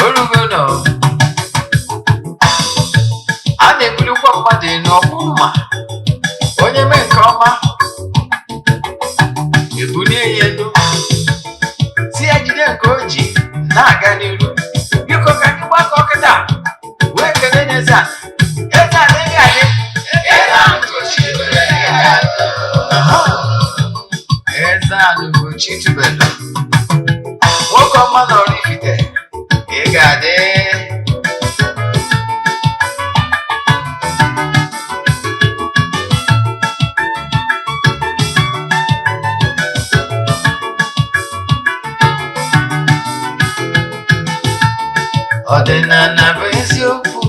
orugono a na-ebulukwa mmadụ n'ọkpụ mma onye mee nke ọma ebulie ya elu si ya jide nke o ji na-aga n'iru. Biko ka anyị gbakọ kịta wee kele n'Eze-Ana. Eze-Ana ị ga-adị Eze-Ana ugochitubelu nwoke ọma na oraifite ị ga-adị. Ọdịnala bụ eziokwu,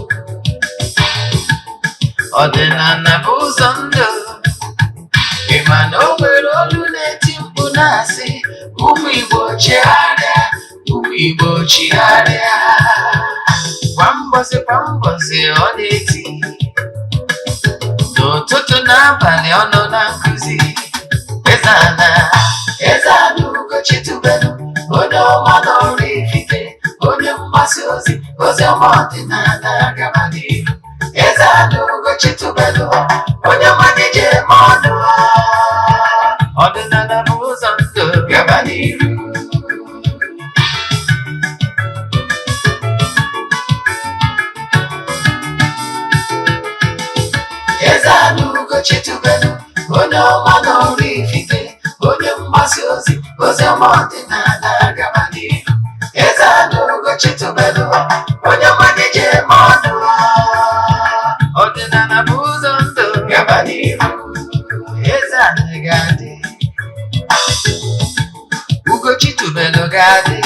ọdịnala bụ ụzọ ndụ. Ị ma na o nwere olu na-eti mkpu na-asị ụmụ Igbo chigharịa, ụmụ Igbo chigharịa. Kwa mbọsị ọ na-eti, n'ụtụtụ n'abalị ọ nọ na nkụzi. Eze-Ana, Eze-Ana ugochitubelu onye ọma na oraifite, onye mgbasa ozi ọma ọdịnala gaba n'ihu. Eze-Ana ugochitubelu onye ọma na-eji eme ọnụ. Ọdịnala bụ ụzọ ndụ gaba n'ihu. Eze-Ana ugochitubelu onye ọma na oraifite, onye mgbasa ozi ọma ọdịnala gaba n'ihu. Eze-Ana ugochitubelu onye ọma na-eji eme ọnụ. Ọdịnala bụ ụzọ ndụ gaba n'ihu. Eze-Ana ga-adị, ugochitubelu ga-adị,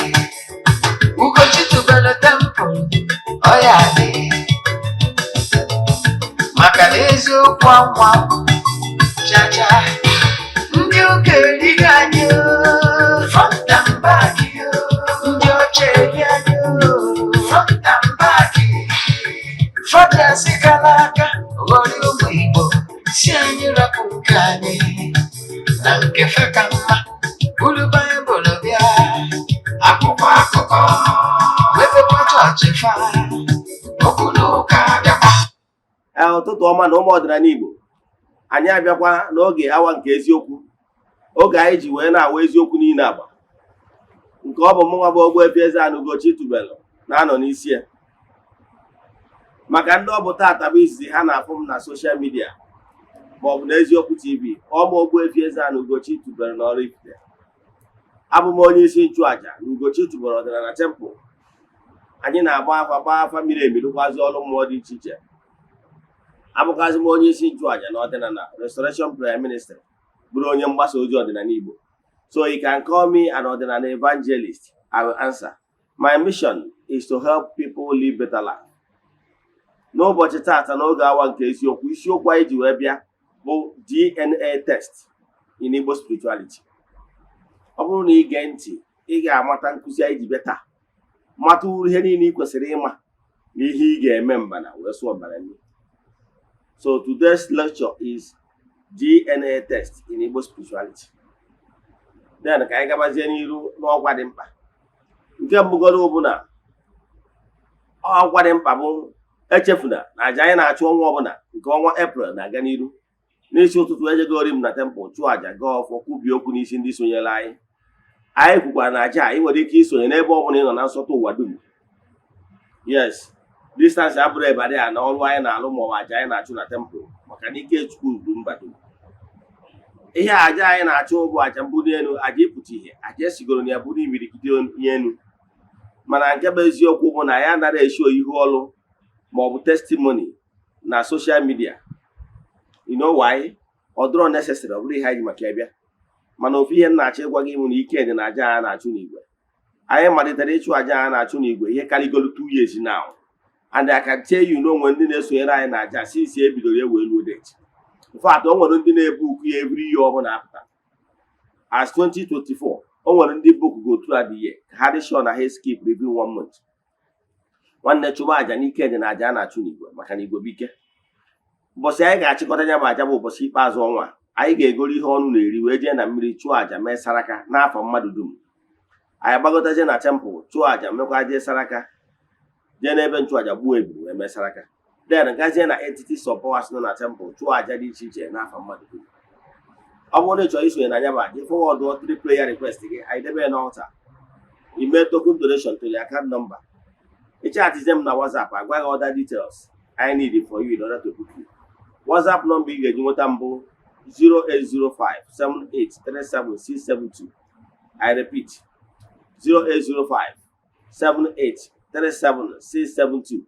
ugochitubelu temple ọ ya adị. Maka na eziokwu anwa chacha ndị ụka erighị anyị front and back, ndị ọcha eri anyị front and back. Fọdụsị kala aka ghọrọ ụmụ Igbo si anyị rapụ nke anyị na nke fe ka mma. Buru Baịbụl bịa, akwụkwọ akụkọ wepụkwa chọọchị fa, okwu n'ụka abịakwa. Ụtụtụ ọma na ụmụ ọdịnala Igbo, anyị abịakwa n'oge awa nke eziokwu, oge anyị ji wee na-awa eziokwu niile agba, nke ọ bụ mụnwa bụ Ogbuefi Eze-Ana ugochitubelu na-anọ n'isi ya. Maka ndị ọ bụ tata bụ izizi ha na-afụ m na soshal midia maọbụ na Eziokwu TV, ọ bụ Ogbuefi Eze-Ana ugochitubelu na oraifite. Abụ m onye isi nchụaja na ugochitubelu ọdịnala temple. Anyị na-agba afa miri emi, rụkwazi ọrụ mmụọ dị iche iche. Abụkwazi m onye isi nchụaja na ọdịnala Restoration Prayer Ministry, bụrụ onye mgbasa ozi ọdịnala Igbo. So you can call me an ọdịnala evangelist. I will answer. My mission is to help people live better life. N'ụbọchị tata n'oge awa nke eziokwu, isiokwu anyị ji wee bịa bụ DNA test in Igbo spirituality. Ọ bụrụ na ị gee ntị, ị ga-amata nkụzi anyị ji bịa taa, mata uru ihe niile ị kwesịrị ịma na ihe ị ga-eme mbana wee sụọ ọbara nri. So today's lecture is DNA test in Igbo spirituality. Then ka anyị gabazie n'iru n'ọgwa dị mkpa. Nke mbụgoro bụ na ọgwa dị mkpa bụ echefuna na aja anyị na-achụ ọnwa ọbụla nke ọnwa April na-aga n'iru. N'isi ụtụtụ ejegori m na temple chụọ aja gaa ọfọ, kwubie okwu n'isi ndị sonyere anyị. Anyị kwukwara na aja ị nwere ike isonye n'ebe ọbụla ị nọ na nsọtụ ụwa dum. Yes, distance abụrụ ebadị a na ọrụ anyị na-alụ maọbụ aja anyị na-achụ na temple, maka na ike Chukwu ruru mba dum. Ihe aja anyị na-achụ bụ aja mbuli elu, aja ịpụta ihe, aja esigoro na ya bụrụ imirikiti ihe elu. Mana nke bụ eziokwu bụ na ya anaghị esi ihu ọrụ maọbụ testimony na social media. You know why? Ọ dịrọ necessary, ọ bụrụ ihe anyị maka ebe. Mana ofu ihe m na-achọ ịgwa gị bụ na ike dị na aja a na-achụ n'igwe. Anyị malitere ịchụ aja a na-achụ n'igwe ihe karịgoro 2 years now. And I can tell you na onwe ndị na-esonyere anyị na aja since e bidoro ya wee luo date. In fact, o nwere ndị na-ebu ukwu ya every year ọbụla apụta. As 2024, o nwere ndị book go through the year ka ha dị sure na ha skip review 1 month. Nwanne chụba aja n'ike dị na aja a na-achụ n'igwe maka na Igbo bike. Ụbọchị anyị ga-achịkọta ya bụ aja bụ ụbọchị ikpeazụ ọnwa. Anyị ga-egoro ihe ọnụ na-eri wee jee na mmiri chụọ aja mee saraka n'afọ mmadụ dum anyị gbagotazie na temple chụọ aja mekwa jee saraka jee n'ebe nchụaja gbuo ebu eme saraka then gazie na entities of powers nọ na temple chụọ aja dị iche iche n'afa mmadụ dum. Ọ bụrụ na ị chọrọ isonye na anya bụ aja forward 3 prayer request gị anyị debe n'altar ime token donation to your account number ịchatizie m na WhatsApp agwa gị other details I need for you in order to book you. WhatsApp number ị ga-eji nweta mbụ 08057837672. I repeat 08057837672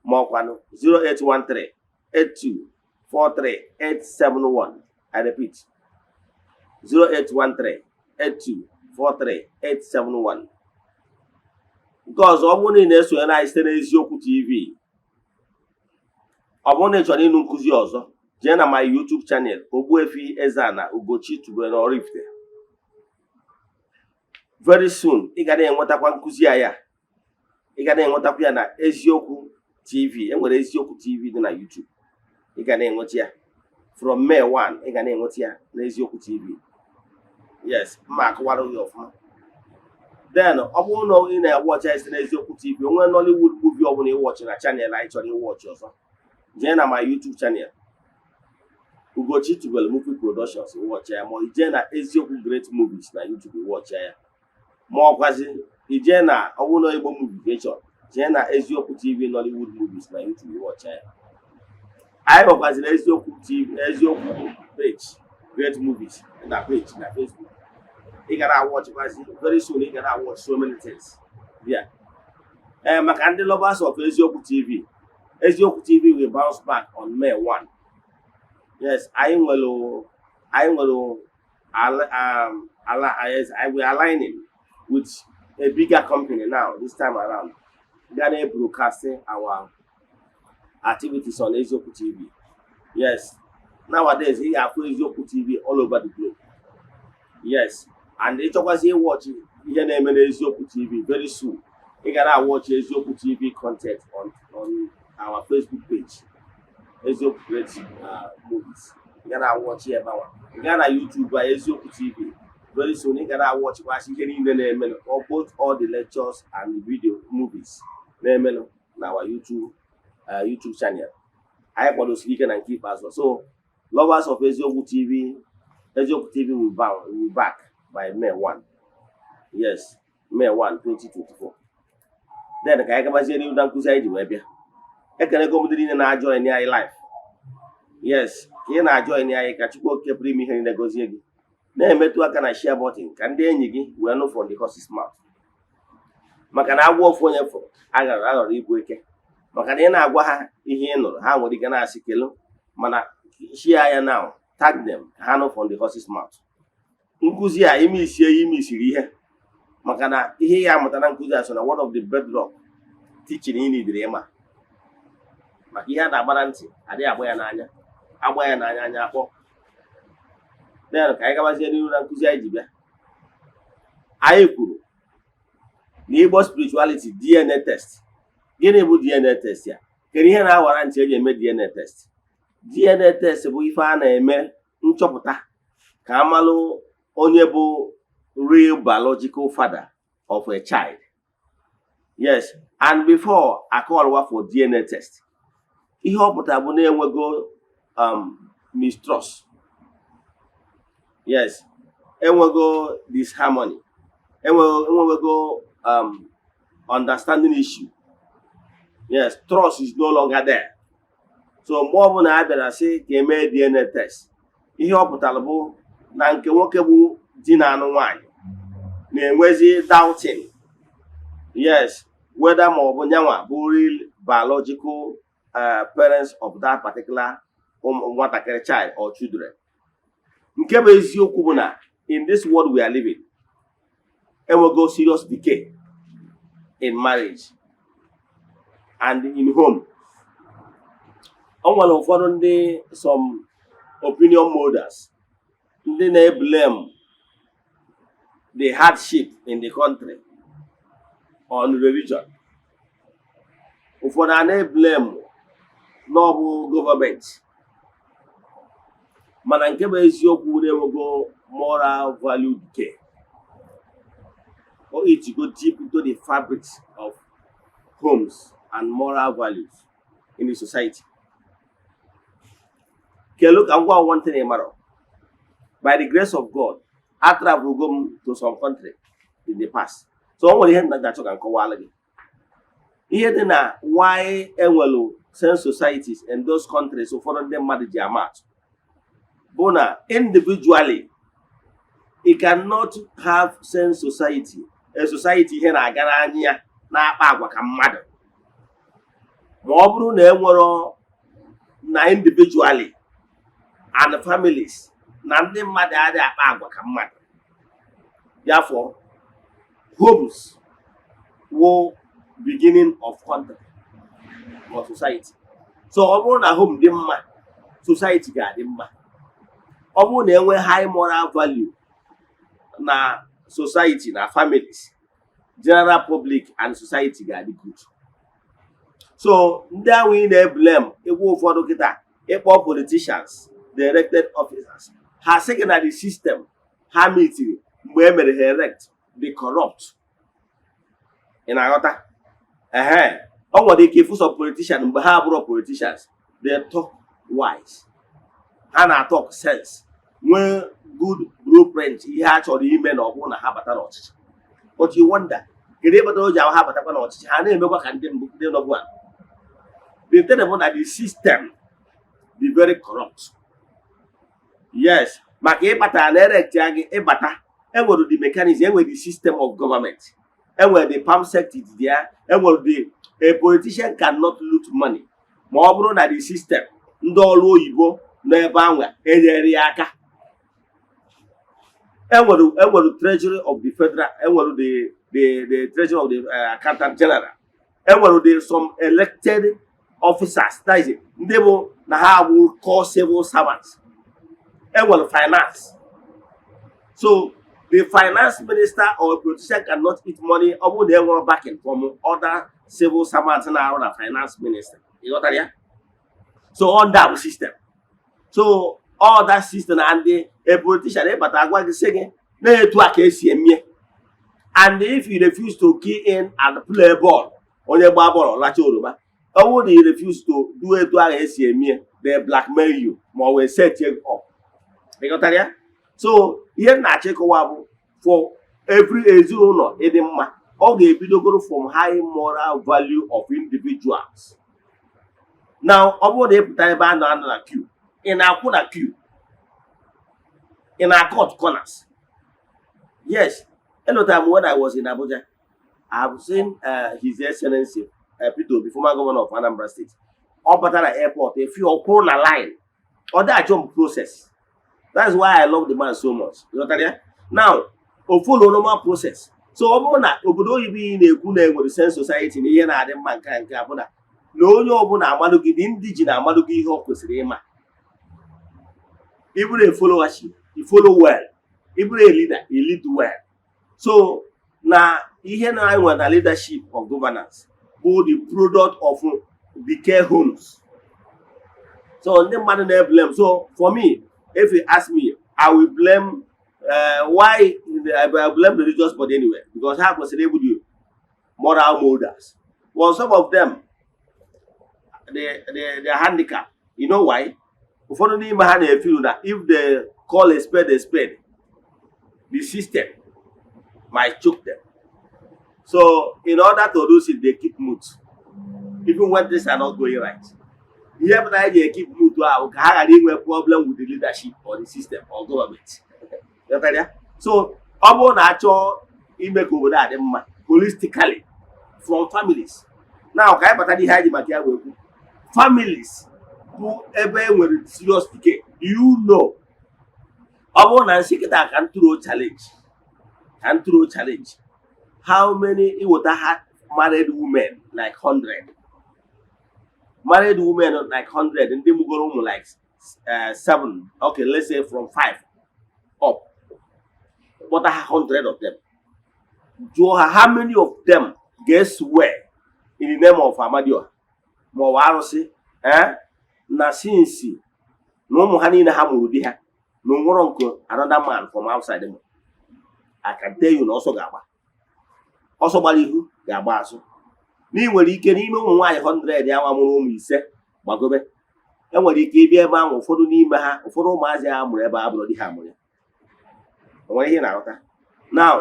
ma ọkwanụ 08138243871. I repeat 08138243871. Nke ọzọ, ọ bụrụ na ị na-esonye na anyị site n'Eziokwu TV, ọ bụrụ na ị chọrọ ịnụ nkụzi ọzọ, jee na my YouTube channel Ogbuefi Eze-Ana Ugochitubelu na Oraifite. Very soon ị ga na-enwetakwa nkụzi ya, ị ga na-enwetakwa ya na Eziokwu TV. Enwere Eziokwu TV dị na YouTube, ị ga na-enweta ya from May 1. Ị ga na-enweta ya na Eziokwu TV. Yes, mma akọwara gị ọfụma. Then ọ bụrụ na ị na-ewọchi anyị site na Eziokwu TV, onwe Nollywood movie ọ bụla ịwọchi na channel anyị chọrọ ịwọchi ọzọ, jee na my YouTube channel Ugochitubelu Movie Productions ịwọchi ya, ma ijee na Eziokwu Great Movies na YouTube ịwọchi ya, ma ọkwazi ijee na ọ bụrụ na Igbo movie ka ị chọrọ, jee na Eziokwu TV Nollywood Movies na YouTube ịwọchi ya. Anyị nwekwaziri Eziokwu TV, Eziokwu page Great Movies na page na Facebook. Ị gara watchkwazi very soon. Ị gara watch so many things there. Maka ndị lovers of Eziokwu TV, Eziokwu TV will bounce back on May 1. Yes, I will align him with a bigger company now this time around. Gonna broadcasting our activities on Eziokwu TV. Yes, nowadays he have Eziokwu TV all over the globe. Yes, and each of us here watching ihe na-eme na Eziokwu TV very soon. You gotta watch Eziokwu TV content on our Facebook page, Eziokwu Great Movies. You gotta watch here about you gotta YouTube by Eziokwu TV. Very soon you gotta watch or both all the lectures and the video movies na our YouTube channel. I want to speak and keep as well. So lovers of Eziokwu TV will be back by May 1. Yes, May 1, 2024. Then ka anyị gabazie n'ihu na nkụzi anyị ji wee bịa. Ekele gị obodo niile na-ajoin anyị live. Yes, ka ị na-ajoin anyị, ka Chukwu Okike pụrụ ime ihe niile gozie gị. Na-emetụ aka na share button ka ndị enyi gị wee nụ from the horse's mouth. Maka na agwọ ofu onye fụrụ aghọrọ ibu eke. Maka na ị na-agwa ha ihe ị nụrụ, ha nwere ike na-asị kelu, mana share ya now, tag them, ha nụ from the horse's mouth. Nkụzi a ime isiri ihe. Maka na ihe ya amụta na nkụzi a so na one of the bedrock teaching ị nidiri ịma. Maka ihe a na-agbara ntị adịghị agba ya n'anya, agba ya n'anya anya akpọ. Then ka anyị gabazie n'ihu na nkụzi anyị ji bịa. Anyị kwuru na Igbo spirituality DNA test. Gịnị bụ DNA test ya? Kedu ihe na-awara ntị eji eme DNA test? DNA test bụ ife a na-eme nchọpụta ka amalụ onye bụ real biological father of a child. Yes, and before I call for DNA test, ihe ọ pụtara bụ na enwego mistrust. Yes, enwego disharmony, enwego understanding issue. Yes, trust is no longer there. So mgbe ọ bụ na a bịara sị ka eme DNA test, ihe ọ pụtara bụ na nke nwoke bụ di na anụ nwaanyị na-enwezi doubting. Yes, whether ma ọ bụ nyanwa bụ real biological parents of that particular nwatakịrị child or children. Nke bụ eziokwu bụ na in this world we are living, enwego serious decay in marriage and in home. O nwere ụfọdụ ndị some opinion molders ndị na-blame the hardship in the country on religion. Ụfọdụ a na-blame n'ọbụ gọọmenti. Mana nke bụ eziokwu na-enwego moral value decay. for it to go deep into the fabrics of homes and moral values in the society. Okay, look, I'm going one thing in matter. By the grace of God, I travel go to some country in the past. So only him that can call again. Here then why enwelu sense societies in those countries so follow them manage their match. Bona individually, it cannot have sense society. A society here na agara anya na akpa agwa ka mmadụ. Ma ọ bụrụ na enwero na individually and families na ndị mmadụ adị akpa agwa ka mmadụ. Therefore, homes will beginning of country or society. So ọ bụrụ na home dị mma, society ga-adị mma. Ọ bụrụ na enwe high moral value na society na families, general public and society ga-adị good. So ndị ahụ ị na-eblem egwu ụfọdụ kịta ịkpọ politicians, the elected officers, ha sị na the system ha mitiri mgbe e mere ha elect dị corrupt. Ị na-aghọta? O nwere ike ịfụ some politicians mgbe ha abụrụ politicians, they talk wise, ha na-talk sense, nwee good blueprint ihe ha chọrọ ime na ọ bụrụ na ha bata n'ọchịchị. But you wonder, kedu ebe o ji ahụ ha batakwa n'ọchịchị, ha na-emekwa ka ndị nọbụ a. The thing about that the system be very corrupt. Yes, maka ịbata na erect ya gị ịbata, enwere the mechanism, enwere the system of government, enwere the palm sector there, enwere the a politician cannot loot money ma ọ bụrụ na the system ndị ọrụ oyibo n'ebe ahụ enyere ya aka. Enwere treasury of the federal, enwere the treasury of the accountant general, enwere the some elected officers, that is ndị bụ na ha will call civil servants, enwere finance. So the finance minister or politician cannot eat money ọ bụrụ na enwere backing from other civil servants na arụ na finance minister. You got that, yeah? So on that system. So all that system and a politician but agwa gị sị gị na-etu aka esi eme. And if you refuse to key in and play ball, onye gba ball lacha oroma, ọ bụrụ na you refuse to do etu aka esi eme, they blackmail you ma ọ wee set you up. You got that, yeah? So ihe na-achịkọwa bụ for every ezinụlọ ịdị mma, ọ ga-ebidogoro from high moral value of individuals. Now, ọ bụrụ na ịpụta ebe a na-anọ na queue, ị na-akwụ na queue, ị na-cut corners. Yes, any time when I was in Abuja, I have seen His Excellency Peter Obi, former governor of Anambra State, ọ batara airport, if you are na line, or that jump process. That's why I love the man so much. You know what I mean? Now, o follow normal process. So ọ bụrụ na obodo oyibo na-ekwu na enwere sense society na ihe na-adị mma nke abụna na onye ọbụla amalụgị dị ndị ji na-amalụgị ihe ọ kwesịrị ịma. Ị bụrụ a followership, you follow well. Ị bụrụ a leader, you lead well. So na ihe na-enwe na leadership of governance bụ the product of the care homes. So ndị mmadụ na-blame. So for me, if you ask me, I will blame why I blame the religious body anyway, because how was able to do moral molders. Well, some of them they're handicapped. You know why? Unfortunately, they feel that if they call a spade, the system might choke them. So in order to do it, they keep mute, even when things are not going right. Here, they keep mute. How a problem with the leadership or the system or government. So, ọ bụrụ na achọ ime ka obodo adị mma holistically from families. Now, ka anyị bata ihe anyị maka ya wee kwu. Families bụ ebe enwere serious decay. You know, ọ bụrụ na nsikịta can throw challenge. How many iwota had married women like 100? Married women like 100, and they mugoro ụmụ like 7. Okay, let's say from 5 up. But 100 of them. How many of them get swear in the name of Amadioha? Mawarosi, na since no mohani na hamudiha, no more uncle, another man from outside them. I can tell you also gaba. ọsọ gbara ihu ga-agba azụ. Na ị nwere ike n'ime ụmụ nwaanyị 100 ya nwa mụrụ ụmụ 5 gbagobe, enwere ike ịbịa ebe ahụ ụfọdụ n'ime ha, ụfọdụ ụmụazị ha mụrụ ebe a bụrụ di ha mụrụ ya. Onwere ihe na-aghọta. Now,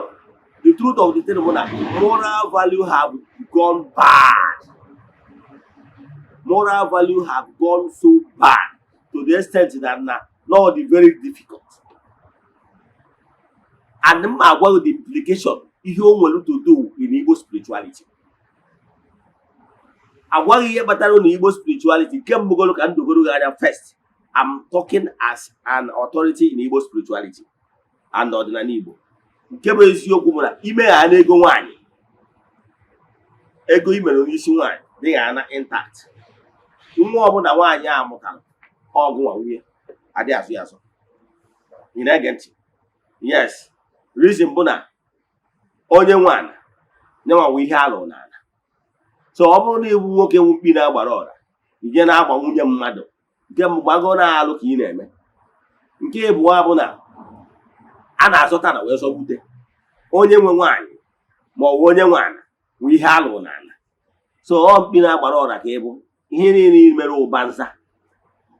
the truth of the thing bụ na moral value have gone bad. Moral value have gone so bad to the extent that now the very difficult. And m agwa the implication ihe o nwere to do in Igbo spirituality. Agwaghị ihe kpatara na Igbo spirituality nke mbụgolo ka ndogoro gị anya first. I'm talking as an authority in Igbo spirituality and ọdịnala Igbo. Nke bụ eziokwu bụ na ime ha na ego nwaanyị, ego imere n'isi nwaanyị dị ya na intact. Nwa ọbụla nwaanyị a mụtara ọgụ nwa nwunye adị azụ ya azụ. Ị na-ege ntị? Yes, reason bụ na onye nwaanyị nyenwanwe ihe alụ n'ala. So ọ bụrụ na iwu nwoke nwu mkpi na-agbara ọra, ije na-agba nwunye mmadụ, nke mgbago na-alụ ka ị na-eme. Nke abụọ bụ na a na-azọta na wee zọgbute onye nwe nwaanyị ma ọ bụ onye nwaanyị nwe ihe alụ n'ala. So ọ mkpi na-agbara ọra ka ịbụ ihe niile mere ụbanza.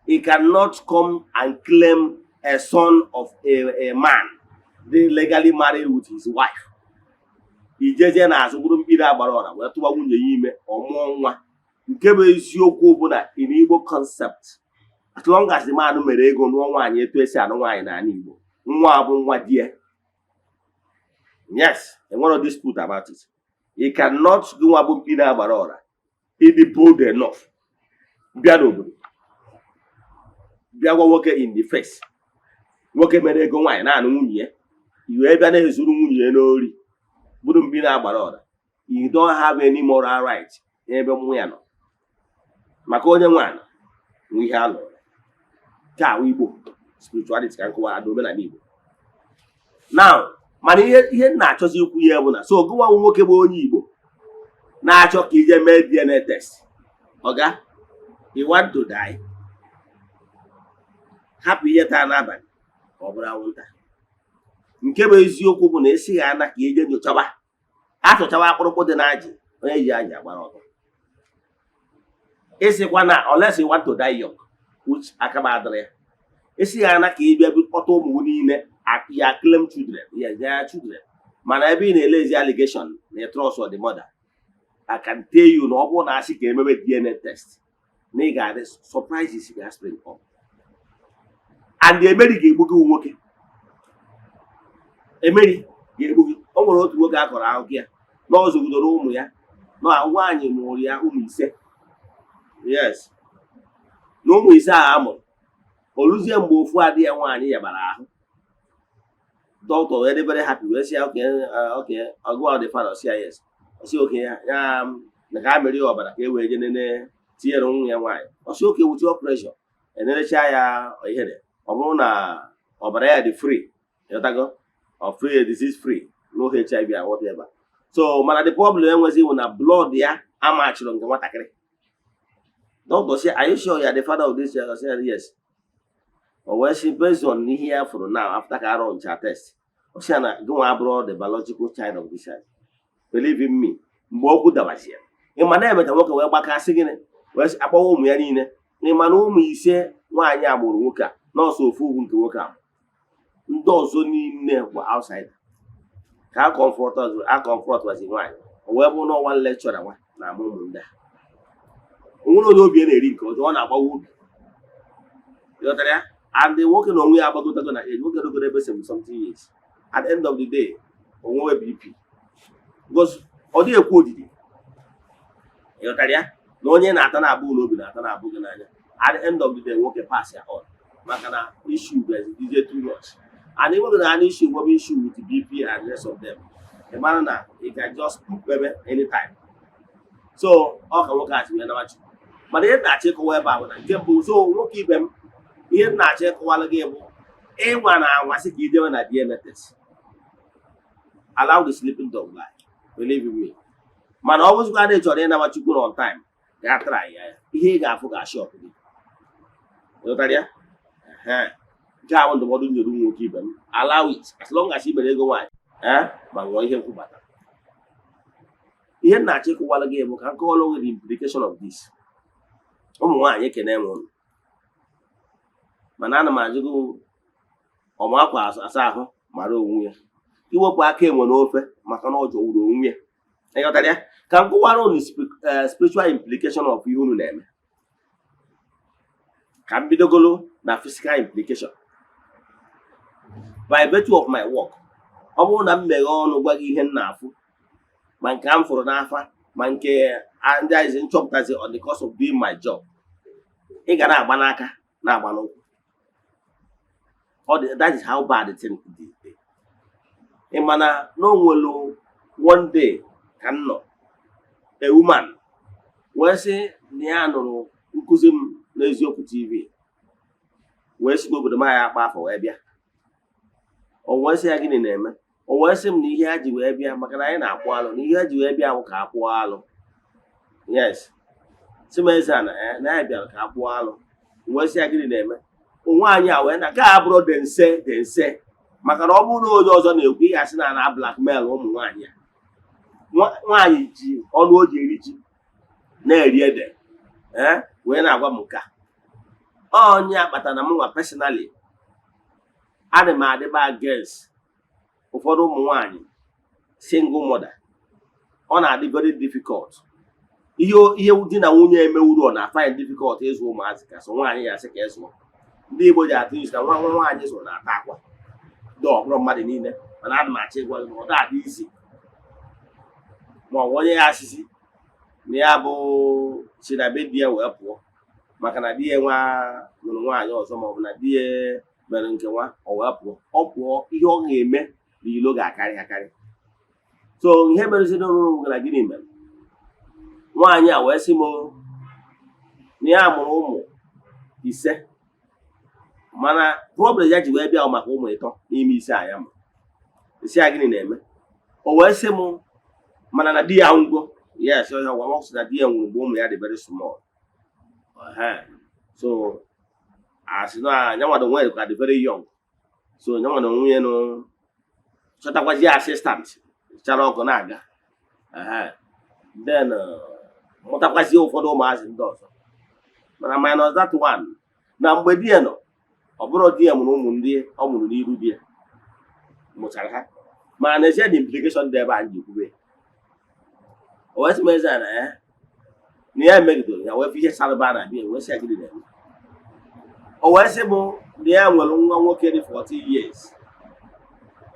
He cannot come and claim a son of a man they legally married with his wife. Ijeje na-azụ bụrụ mkpiri agbara ọra wee tụwa nwunye ya ime ọmụọ nwa. Nke bụ eziokwu bụ na in Igbo concept, as long as the man mere ego nụọ nwaanyị etu esi anụ nwaanyị n'ala Igbo, nwa bụ nwa di ya. Yes, enwere dispute about it. He cannot do nwa bụ mkpiri agbara ọra ịdị bold enough bịa n'obodo bịa gwa nwoke in the face, nwoke mere ego nwaanyị na-anụ nwunye ya, iwe bịa na-ezuru nwunye ya n'ori bụrụ mkpiri agbara ọra. You don't have any moral right ebe mmụ ya nọ, maka onye nwaanyị nwe ihe alụ. Ka Igbo spirituality ka nkụwa ada omenala Igbo. Now, mana ihe na-achọzi ikwu ya bụ na so gụwa nwoke bụ onye Igbo na-achọ ka ije mee DNA test. Oga, you want to die? Hapụ ihe taa n'abalị ka ọ bụrụ anwụnta. Nke bụ eziokwu bụ na esighị ana ka ije nyochaba, achọchawa akpụrụkpụ dị n'ajị, onye ji ajị agbara ọtọ. Esikwa na unless you want to die young, which akaba adịrị ya, esighị ana ka ịbịa kpọta ụmụ niile ya claim children, yes, they are children. Mana ebe ị na-elezi allegation na trust of the mother, I can tell you na ọ bụrụ na asị ka emebe DNA test, na ị ga-adị surprises ga-spring up. And Emeri ga-egbu gị nwoke. Emeri ga-egbu gị. O nwere otu nwoke akọrọ ahụhụ ya na ọ zụgidoro ụmụ ya na nwaanyị mụrụ ya ụmụ 5. Yes, na ụmụ 5 ahụ amụrụ, oluzie mgbe ofu adị ya nwaanyị yabara ahụ. Doctor were very happy. We say okay, I'll go out the father. Say yes. I say okay. The guy marry ọbara ka e wee je nene tinyere nwunye nwaanyị. I say okay with your pressure. Enerecha ya ihere. Ọ bụrụ na ọbara ya dị free, yotago, or free disease free, no HIV or whatever. So mana the problem enwezi bụ na blood ya amachiri nke nwatakịrị. Doctor say, are you sure you are the father of this child? I said yes. Well, she based on here for now after I run her test. Oceana, go abroad the biological child of this child. Believe in me, more good than I say. In my name, I walk away back singing it. Where's about me? In my room, you say, why I am worker, not so full to work out. Those only were outside. How comfort was in wine. However, no one lecture. Now, moment there. One of be any because one about wood. You know, and they working on me about gonna look at something years. At the end of the day, on BP. Because all the quoted it. You know, no one atana abu no be atana abu gananya. At the end of the day, work a pass your on. Makana issue is too much. And even with an issue, what issue with the BP and the rest of them. The man it can just cook baby anytime. So all can work out me and watch. But they not check away about and so won't keep them. Ihe na-achọ ịkọwalụ gị bụ ịnwa na anwasị ka idewe na DNA test. Allow the sleeping dog lie. Believe in me. Mana ọ bụzịkwa na ị chọrọ ịnama Chukwu on time, ga try ya. Ihe ị ga-afụ ga-ashọk gị. Ịghọtara ya? Nke a bụ ndụmọdụ nyere nwoke ibe m. Allow it as long as ị mere ego nwaanyị. Ma nwụọ ihe nkwubata. ihe nna-achọ ịkọwara gị bụ ka m kọwara gị the implication of this. Ụmụ nwaanyị ekene m unu, mana ana m ajụ gị ọma akwa asa ahụ mara onwe ya, iwepụ aka enwe n'ofe maka na ọ jọgburu onwe ya. Ịghọtara ya? Ka m kọwara unu spiritual implication of ihe unu na-eme. Ka m bidogolo na physical implication. By virtue of my work, ọ bụrụ na m meghe ọnụ gwa gị ihe m na-afụ, ma nke m fụrụ n'afa, ma nke ndị anyị nchọpụtazi on the course of doing my job, ị ga na-agba n'aka na-agba n'ụkwụ. That is how bad the thing is. Ị ma na onwelu one day ka m nọ a woman wee sị na ya nụrụ nkụzi m n'eziokwu TV, wee si n'obodo m ya akpa afọ wee bịa. O wee sị ya gịnị na-eme? O wee sị m na ihe ha ji wee bịa maka na anyị na-akpụ alụ, na ihe ha ji wee bịa bụ ka akpụọ alụ. Yes, si m Eze-Ana na ya bịara ka akpụọ alụ. Wee sị ya gịnị na-eme? Onwe anyị a wee na ka abụrụ dense maka na ọ bụrụ na onye ọzọ na-ekwu ihe asị na blackmail ụmụ nwaanyị a. Nwaanyị ji ọnụ o ji eri ji na-eri ede wee na-agwa m nka. Onye akpata na m nwa personally adị m adịba against ụfọdụ ụmụ nwaanyị single mother. Ọ na-adị very difficult. Ihe di na nwunye emewuru ọ na-find difficult ịzụ ụmụazị ka so nwaanyị ya asị ka ịzụ. Ndị Igbo ji atụ isi na nwa nwaanyị zụrụ na-ata akwa dị ọbụrụ mmadụ niile, mana ana m achọ ịgwa gị na ọ dị isi ma ọ onye ya asịsị na ya bụ si na be di ya wee pụọ maka na di ya nụrụ nwaanyị ọzọ, ma ọ bụ na di ya mere nke nwa ọ wee pụọ. Ọ pụọ, ihe ọ ga-eme n'ilo ga-akarị. So ihe mereziri n'ụlọ na gịnị mere? Nwaanyị a wee sị m na ya mụrụ ụmụ 5, mana problem ya ji wee bịa maka ụmụ 3 n'ime 5 a ya mụrụ. Isi ya gịnị na-eme? O wee sị m mana na di ya nwụgo. Yes, onye ọgwa m sị na di ya nwụrụ mgbe ụmụ ya dị very small. So asị na nyanwado nwere ka dị very young. So nyanwado nwunye nụ chọtakwazi assistant chara ọkụ na-aga. Then mụtakwazi ụfọdụ ụmụazị ndị ọzọ. Mana minus that one, na mgbe di ya nọ, ọ bụrụ di ya mụrụ ụmụ ndị ọ mụrụ n'iru di ya mụchara ha. Mana n'ezie the implication dị ebe a ji kwube. O wee sị m Eze-Ana na ya emegidoro ya wee ihe salaba na bịa wee sị ya gịnị na-eme. O wee sị m na ya nwere nwa nwoke dị 40 years,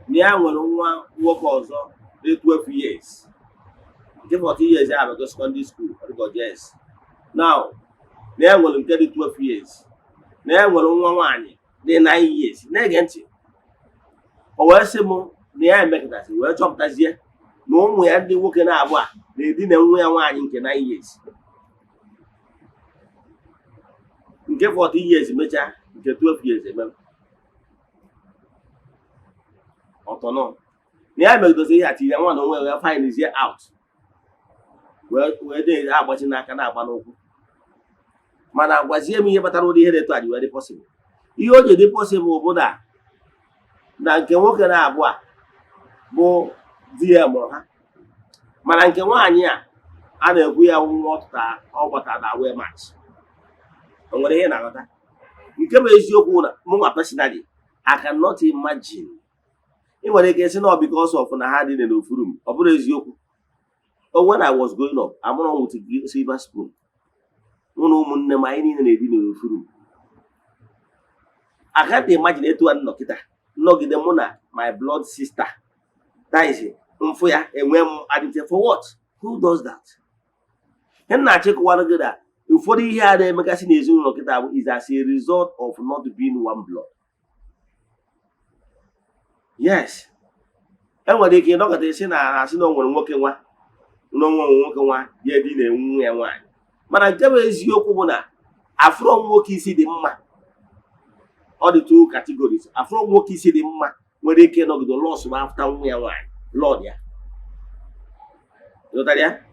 na ya nwere nwa nwoke ọzọ dị 12 years. Nke 40 years ya abịago secondary school yes. Now na ya nwere nke dị 12 years, na ya nwere nwa nwaanyị dị 9 years. Na-ege ntị. O wee sị m na ya emekọtasị wee chọpụtazie na ụmụ ya ndị nwoke na-abụ a na-edina nwa ya nwaanyị nke 9 years, nke 40 years mechaa, nke 12 years eme ọtọnọ. Na ya megidozi ihe atiri nwa na onwe wee find out wee dị agbachi n'aka na-agba n'ụkwụ. Mana gwazie m ihe kpatara ụdị ihe dị etu a ji wee dị possible. Ihe o ji dị possible bụ na nke nwoke na-abụ a bụ di ya mụrụ ha, mana nke nwaanyị a na-ekwu ya nwa ọ gbata na wee match. O nwere ihe na-aghọta. Nke bụ eziokwu na mụnwa personally I cannot imagine. Ị nwere ike sị na because of na ha dị n'ofuru m. Ọ bụrụ eziokwu. When I was growing up, amụrụ with silver spoon. Ụmụ ụmụnne m anyị niile na-ebi n'ofuru m. I can't imagine etu a nnọkịta nnọgide mụ na my blood sister. That is it. Mfu ya enwe m adịte for what? Who does that? Ihe na-achịkọwara gị da ụfọdụ ihe a na-emegasị n'ezinụlọ kịta bụ is as a result of not being one blood. Yes. Enwere ike ịnọkọta isi na asị na o nwere nwoke nwa ya dị na-enwe ya nwaanyị. Mana nke bụ eziokwu bụ na afro nwoke isi dị mma. Ọ dị 2 categories. Afro nwoke isi dị mma nwere ike ịnọgide loss ma after nwa ya nwaanyị. Lord ya. Ịghọtara ya?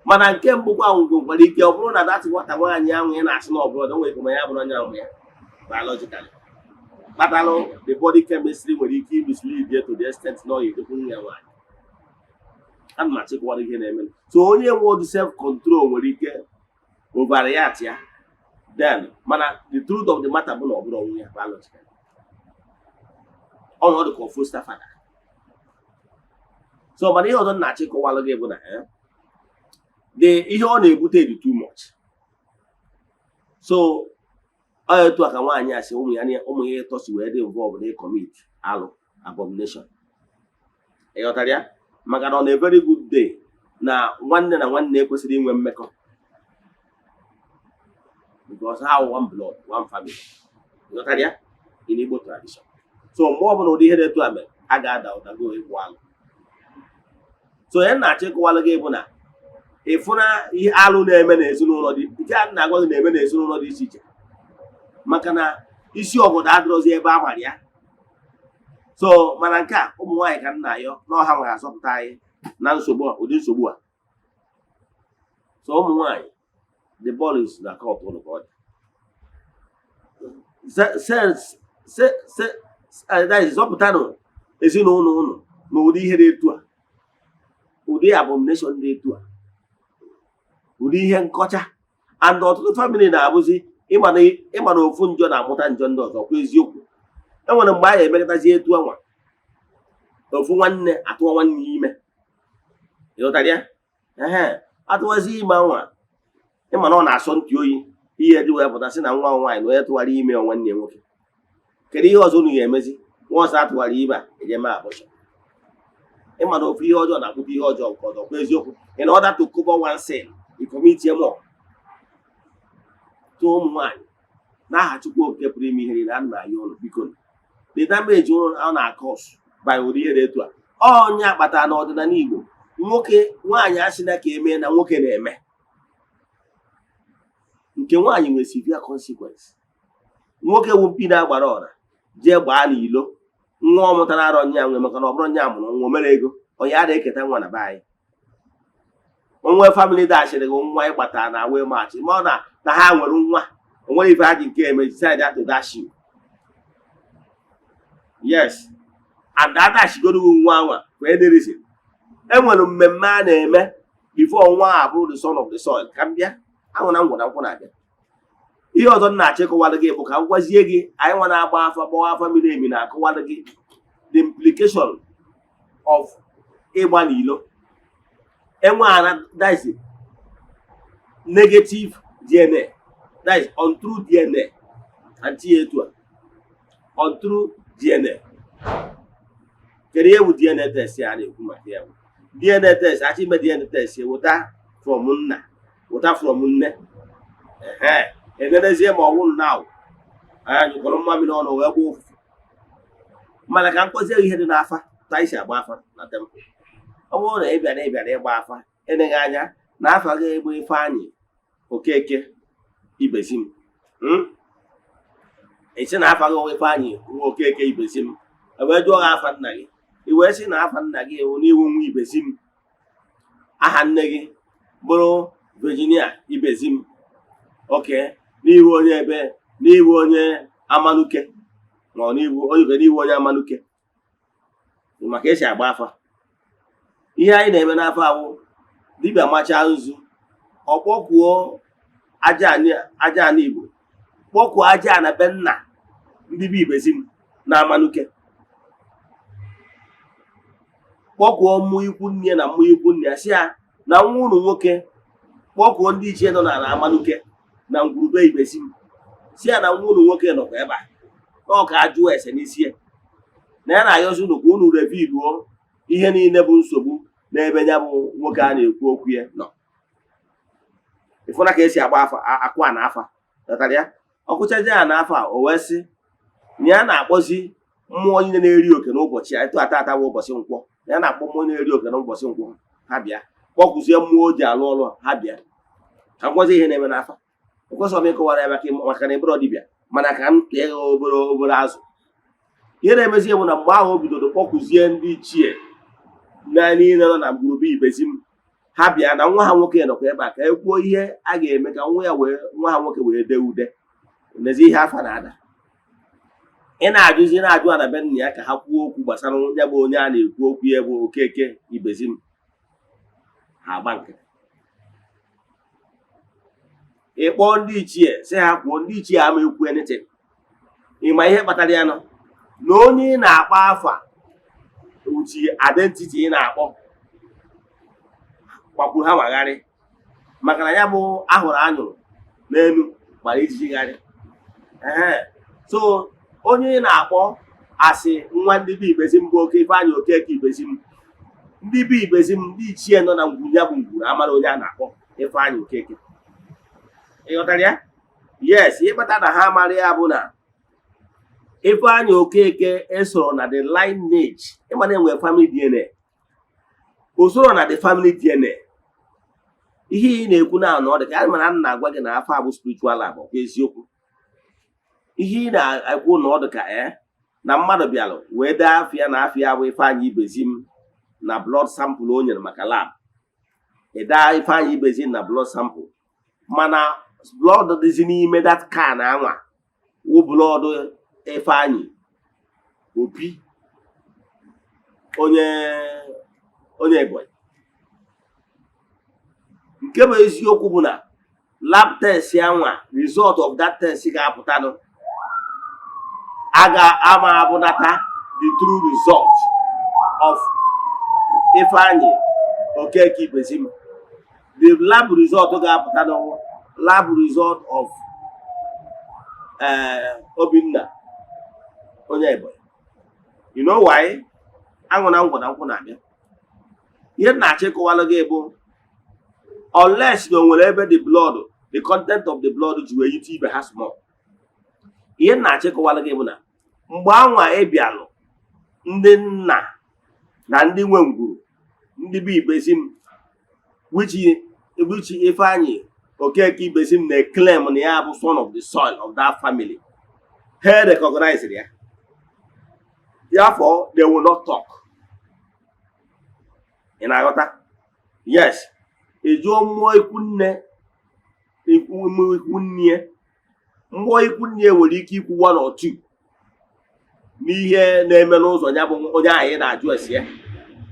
Mana nke mbụ kwa ngwo nwere ike ọ bụrụ na datị nwata nwaanyị ahụ ị na-asị na ọ bụrụ na nwere ike ma ya bụrụ onye ahụ ya biologically. Kpatalụ the body chemistry nwere ike mislead you to the extent na ọ ga-edekwu nwa ya nwaanyị. ana m achịkọwara ihe na-eme. So onye nwe ụdị self control nwere ike overreact ya, then mana the truth of the matter bụ na ọ bụrụ ọnwụ ya biologically. Ọnọdụ ka foster father. So mana ihe ọzọ na-achịkọwara gị bụ na ihe ọ na-ebute dị too much. So ọ etu a ka nwaanyị asị ụmụ ya ịtọsi wee dị involved na commit alụ abomination. Ịghọtara ya? Maka na on a very good day na nwanne na nwanne ekwesịrị inwe mmekọ, because ha one blood, one family. Ịghọtara ya? In Igbo tradition. So mgbe ọ bụla ụdị ihe dị etu a mere, a ga-ada ụdago ịgwụ alụ. So ya na-achịkọwalụ gị bụ na ịfụna ihe alụ na-eme n'ezinụlọ dị nke a na-agwa gị na-eme n'ezinụlọ dị iche iche, maka na isi obodo adịrọzi ebe a gbara ya. So mana nke a ụmụ nwaanyị ka nna ayọ na ọha nwere asọpụta anyị na ụdị nsogbu a. So ụmụ nwaanyị, the ball is na court ụlọ ka ọ dị. Zọpụtanụ ezinụlọ ụnụ na ụdị ihe dị etu a, ụdị abomination dị etu a, ụdị ihe nkọcha. And ọtụtụ family na-abụzi ịma na ofu njọ na-amụta njọ ndị ọzọ, kwa eziokwu. Enwere mgbe a ga-emekọtazi etu anwa, ofu nwanne atụwa nwanne ime. Ịghọtara ya? Atụwazi ime anwa, ịma na ọ na-asọ ntị oyi, ihe dị wee pụta sị na nwa nwaanyị na onye tụwara ime nwanne nwoke. Kedu ihe ọzọ unu ga-emezi? Nwa ọzọ atụwara ime a ejeme abọshọ. Ịma na ofu ihe ọjọọ na-akpụta ihe ọjọọ nke ọzọ, kwa eziokwu. In order to cover one sin, you commit more. So ụmụ nwaanyị n'aha Chukwu Okike pụrụ ime ihe niile, ana m ayọ ụlọ biko, the damage ọ na-akọs by ụdị ihe dị etu a. Onye akpatara na ọdịnala Igbo, nwoke nwaanyị asịna ka eme na nwoke na-eme, nke nwaanyị nwere severe consequence. Nwoke wu mpi na-agbara ọra jee gbaa n'ilo, nwa ọ mụtara arọ nya nwe, maka na ọ bụrụ nya mụrụ nwa mere ego, onye a na-eketa nwa na be anyị. Onwe family dashịrị gị nwa ịkpatara na wee maachị, ma ọ na ha nwere nwa, o nwere ife ha ji nke eme decide to dash you. Yes, and adashigoro nwa anwa for any reason. Enwere mmemme a na-eme before nwa abụrụ the son of the soil. Ka m bịa, ahụ na ngwa na nkwụ na-abịa. Ihe ọzọ na-achịkọwara gị bụ ka m gwazie gị, anyị nwa na-agba afa miri emi na-akọwara gị the implication of ịgba n'ilo. Enwe that is negative DNA, that is untrue DNA, anti-etu untrue DNA. Kedu ihe bụ DNA test ya na-ekwu maka ya? DNA test, achị ime DNA test wụta from nna, wụta from nne. Enenezie ma ọwụ nna ahụ anyị nyụkọrọ mmamịrị ọnụ wee gba ofufu. Mana ka nkọzie ihe dị n'afa ta isi agba afa na temple. Ọ bụrụ na ị bịara ịgba afa, eneghị anya na afa gị egbu Ifeanyị Okeke Ibezim. Isi na afa gị Ifeanyị nwa Okeke Ibezim, wee jụọ ha afa nna gị, i wee sị na afa nna gị ewu n'iwu nwa Ibezim. Aha nne gị bụrụ Virginia Ibezim. Oke, n'iwu onye ebe, n'iwu onye Amanuke, ma ọ n'iwu onye Amanuke. Maka esi agba afa. Ihe anyị na-eme n'afọ awụ dibịa machaa nzu, ọ kpọkwuo aja ana Igbo, kpọkwuo aja ana be nna ndị bụ Ibezim na Amanuke, kpọkwuo mmụọ ikwu nne na mmụọ ikwu nne ya, si ya na nwa ụnụ nwoke, kpọkwuo ndị ichie nọ n'ala Amanuke na ngwurube Ibezim, si ya na nwa ụnụ nwoke nọkwa ebe a, ọ ka ajụọ ese n'isi ya, na ya na-ayọzi ụnụ ka ụnụ reviluo ihe niile bụ nsogbu n'ebe ya bụ nwoke a na-ekwu okwu ya nọ. Ịfụna ka esi agba afa akwa na afa, dọtara ya. Ọkụchazi ya na afa, o wee sị na ya na-akpọzi mmụọ niile na-eri oke n'ụbọchị ya, etu atata bụ ụbọchị nkwọ, ya na-akpọ mmụọ na-eri oke n'ụbọchị nkwọ, ha bịa kpọkwuzie mmụọ o ji alụ ọrụ, ha bịa ka ngwazi ihe na-eme n'afa. Ekwesịrị m ịkọwara ya maka na ịbụrụ dibịa, mana ka m kee ya obere azụ. Ihe na-emezi bụ na mgbe ahụ o bidoro kpọkwuzie ndị ichie na niile nọ na ngwurube Ibezim, ha bịa na nwa ha nwoke nọkwa ebe a, ka e kwuo ihe a ga-eme ka nwa ha nwoke wee dee ude. Ndezi ihe afa na-ada. Ị na-ajụ ana be nna ya ka ha kwuo okwu gbasara ya bụ onye a na-ekwu okwu ya bụ Okeke Ibezim. ha agba nkịtị. Ịkpọ ndị ichie sị ha kwuo, ndị ichie ama ekwu anything. Ịma ihe kpatara ya nọ na onye ị na-akpọ afa uchi identity ị na-akpọ gbakwuru ha magharị maka na ya bụ ahụrụ anyụrụ n'elu gbara ijijigharị. So onye ị na-akpọ asị nwa ndị be Ibezim bụ oke Ifeanyị Okeke Ibezim, ndị be Ibezim ndị ichie nọ na ngwuru ya bụ ngwuru amara onye a na-akpọ Ifeanyị Okeke. Ịghọtara ya? Yes, ịkpata na ha amara ya bụ na Ifeanyị Okeke esoro na the lineage. Ịma na enwere family DNA. O soro na the family DNA. Ihe ị na-ekwu na anọ dị ka ya mana m na-agwa gị na afọ abụ spiritual abụ eziokwu. Ihe ị na-ekwu na ọ dị ka na mmadụ bịalụ wee dee afịa na afịa bụ Ifeanyị Ibezim na blood sample o nyere maka lab. Daa Ifeanyị Ibezim na blood sample, mana blood dịzi n'ime that can anwa wụ blood Ifeanyị Obi onye Ebonyi. Nke bụ eziokwu bụ na lab test anwa, result of that test ga-apụtanụ ama abụnata the true result of Ifeanyị Okeke Ibezim. The lab result ga-apụtanụ lab result of Obinna onye Ebonyi. You know why? Anwụ na ngwọ na nkwụ na-abịa. Ihe na-achọ ịkọwalụ gị bụ unless na o nwere ebe the content of the blood ji wee yite ibe ha small. Ihe na-achọ ịkọwalụ gị bụ na mgbe anwa ịbịalụ ndị nna na ndị nwe ngwuru ndị be Ibezim which Ifeanyị Okeke Ibezim na-claim na ya bụ son of the soil of that family. Ha recognize ya. Therefore, they will not talk. Ị na-aghọta? Yes. Ejuo mmụọ ikwu nne mmụọ ikwu nne nwere ike ikwu one or two n'ihe na-eme n'ụzọ ya bụ onye anyị na-ajụ esi ya,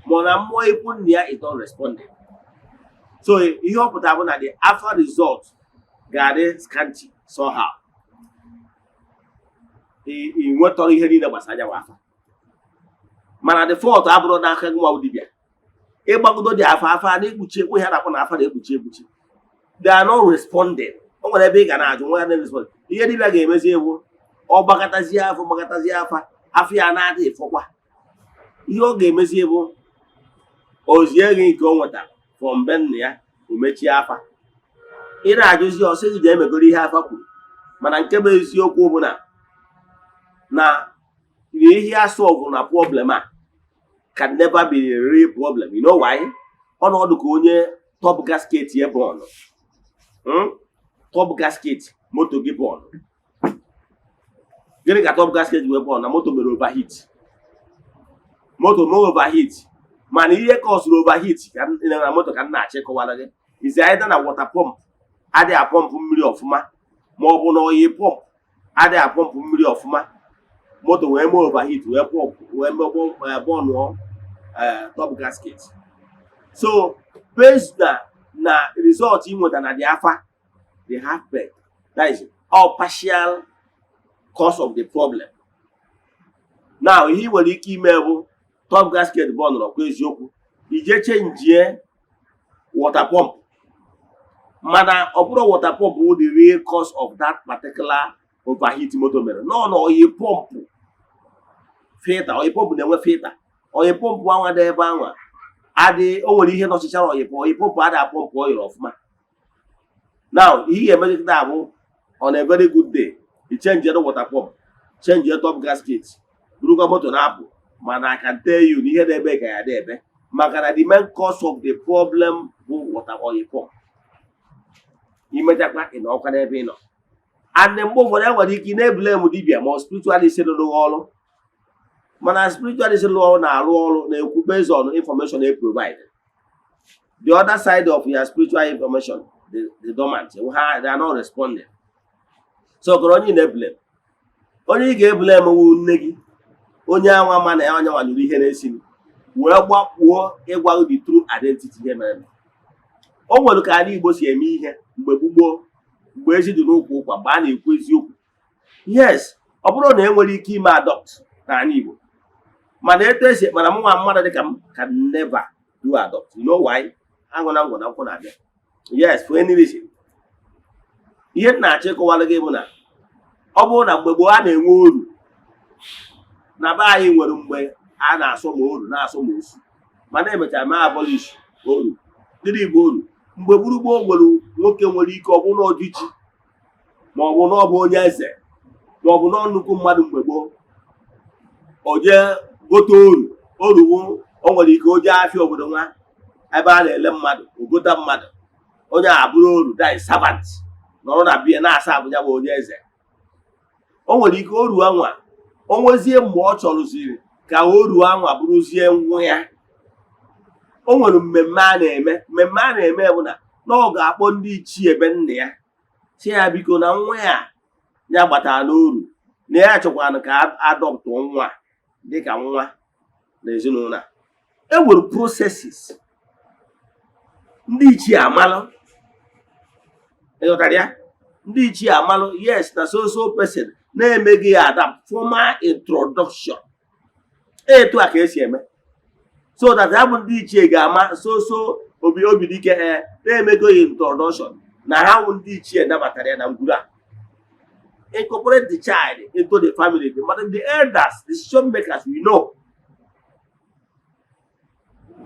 mana mmụọ ikwu nne ya is not responding. So ihe ọ pụtara bụ na the after result ga-adị scanty somehow. Ị nwetọrọ ihe niile gbasara ya bụ afa, mana the fault abụrụ n'aka gị nwa dibịa. Ịgbagodo dị afa na-ekpuchi ekwe ha na-akpọ na afa na-ekpuchi ekpuchi. They are not responding. O nwere ebe ị ga na-ajụ nwa ya na-respond. Ihe dibịa ga-emezi ewu ọ gbakọtazie afọ ya na-adịghị efọkwa. Ihe ọ ga-emezi ewu ozie gị nke o nwetara from be nna ya o mechie afa. Ị na-ajụzi ọ sị gị jee emegoro ihe afa kwuru, mana nke bụ eziokwu bụ na ihe ya solve na problem a can never be a real problem. You know why? Ọnọdụ ka onye top gasket ya bụ ọnụ. Top gasket moto gị bụ ọnụ. Gịnị ka top gasket wee bụ ọnụ? Na moto mere overheat. Moto mere overheat. Mana ihe kọsụrụ overheat na moto ka m na-achị kọwara gị is either na water pump adịghị apọmpụ mmiri ọfụma, ma ọ bụ na oyi pump adịghị apọmpụ mmiri ọfụma, moto wee mee overheat wee pọmpụ wee bọnụọ top gasket. So based na result ị nweta na the afa the half-back, that is all partial cause of the problem. Now ihe nwere ike ime bụ top gasket bọnụrụ kwa eziokwu ije chenjie water pump, mana ọ bụrụ water pump bụ the real cause of that particular overheat motor mere. No, oyi pọmpụ filter, oyi pọmpụ na-enwe filter. Oyi pọmpụ anwa dị ebe anwa adị o nwere ihe nọchichara oyi pọmpụ adị apọmpụ oyi ọfụma. Now ihe ga-emejikọta bụ on a very good day i change the water pump, change the top gasket, burukwa moto na-apụ, mana I can tell you na ihe na-ebe ka ya dị ebe maka na the main cause of the problem bụ water oyi pump. Imechakwa ị nọkwa n'ebe ị nọ. And mgbe ụfọdụ enwere ike ị na-eblame dibịa ma spiritualist rụrụ ọrụ, mana spiritualist rụrụ ọrụ na-arụ ọrụ na-ekwu based on information they provide. The other side of your spiritual information, the dormant, they are not responding. So onye na-eblame, onye ị ga-eblame wu nne gị, onye anwa ma na onye nwanyere ihe na-esi wee gbakpuo ịgwa the true identity ihe mere. o nwere ka ala Igbo si eme ihe mgbe gboo, mgbe ezi dị n'ụkwụ ụkwa, mgbe a na-ekwu eziokwu. Yes, ọ bụrụ na enwere ike ime adopt n'ala Igbo, mana etu esi mana mụnwa mmadụ dịka m can never do adopt. You know why? Agụ na ngwọ na nkwụ na-abịa. Yes, for any reason. Ihe m na-achọ ịkọwara gị bụ na ọ bụrụ na mgbe gboo a na-enwe oru, na be anyị nwere mgbe a na-asọ ma oru na-asọ ma osu, mana emechara ma abolish oru dịrị Igbo oru. Mgbe gburugburu nwere nwoke nwere ike ọ bụ na ọdịchi, ma ọ bụ na ọ bụ onye eze, ma ọ bụ na nnukwu mmadụ mgbe gboo, o jee gote oru o nwere ike o jee afịa obodo nwa ebe a na-ele mmadụ, ogota mmadụ, onye a bụrụ oru dai servant nọrọ na biya na-asa abụja bụ onye eze. O nwere ike oru anwa o nwezie mgbe ọ chọrụziri ka oru anwa bụrụzie nwa ya. O nwere mmemme a na-eme bụ na ọ ga-akpọ ndị ichie ebe nna ya si ya biko na nwa ya gbatara n'oru na ya chọkwana ka adọptụ nwa dịka nwa na ezinụlọ. E nwere processes ndị ichie amalụ, ịghọtara ya? Ndị ichie amalụ, yes, na so person na-emeghị ya adapt, formal introduction. Etu a ka esi eme, so that ha bụ ndị ichie ga-ama so obi dike na-emego ya introduction na ha bụ ndị ichie nabatara ya na ngwuru a. Incorporate the child into the family, but the elders, the decision makers, we know.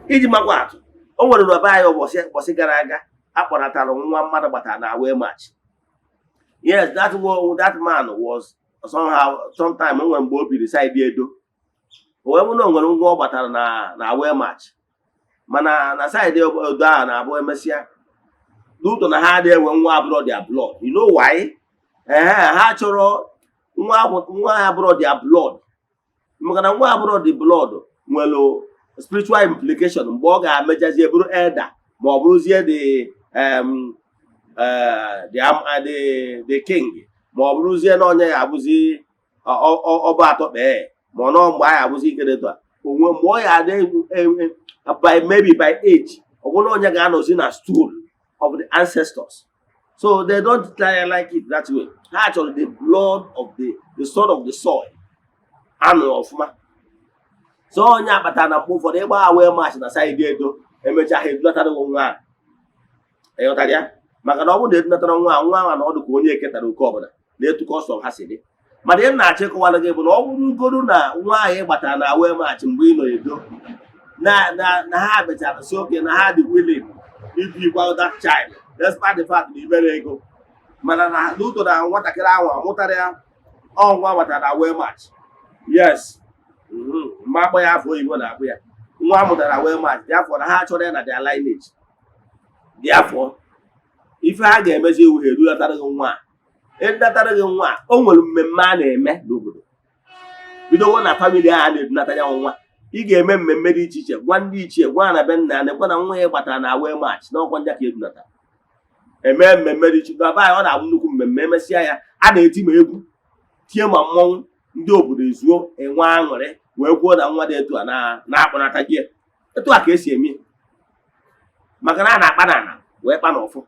Iji makwa atụ, o nwere na be anyị ụbọchị gara aga akpọratara nwa mmadụ gbatara na away match. Yes, that man was sometime o nwere mgbe o biri side Edo. O wee bụ na o nwere nwa ọ gbatara na away match, mana na side Edo a na-abụ emesịa n'ụtọ na ha adịghị enwe nwa abụrụ their blood. You know why? Ha chọrọ nwa abụrụ their blood, maka na nwa abụrụ the blood nwere spiritual implication mgbe ọ ga-emechazie bụrụ elder ma ọ bụrụzie the king, ma ọ bụrụzie na onye ya abụzi ọba atọ kpee, ma ọ nọ mgbe anyị abụzi ikereto a onwe mgbe ọ ya adị maybe by age, ọ bụrụ na onye ga-anọzi na stool of the ancestors. So they don't like it that way. Actually, the blood of the son of the soil anụ ọfụma. So onye akpata na mgbe ụfọdụ ịgba away match na side Edo emechaghị edunatara nwa a. Ịghọtara ya? Maka na ọ bụrụ na edunatara nwa ahụ na ọdụ ka onye eketara oke ọbụla na-etu ka ọsọ ha si dị. Mana ihe m na-achọ ịkọwara gị bụ na ọ bụrụgodu na nwa ahụ gbatara na away match mgbe ị nọ Edo na ha mechara si oke na ha dị willing ibikwa that child, despite the fact na ibere ego, mana na n'ụtọ na nwatakịrị ahụ amụtara ya nwa gbatara na away match. Yes, mma akpọ ya afọ oyibo na-akpụ ya nwa amụtara away match, dị afọ na ha chọrọ ya na their lineage. Dị afọ ife ha ga-emezi ewu edulatara gị nwa a. O nwere mmemme a na-eme n'obodo, bidowo na famili ahụ a na-edunata ya nwa. Ị ga-eme mmemme dị iche iche, gwa ndị ichie, gwa na be nna na-ekwe na nwa ya gbatara na away match n'ọkwa ndị ka edunata. Eme mmemme dị iche iche, ọ na-abụ nnukwu mmemme. Emesịa ya, a na-eti ma egwu, tie ma mmọnwụ, ndị obodo ezuo enwe aṅụrị wee kwuo na nwa dị etu a na-akpọnata gị. Etu a ka esi eme, maka na a na-akpa n'ala wee kpa n'ọfọ.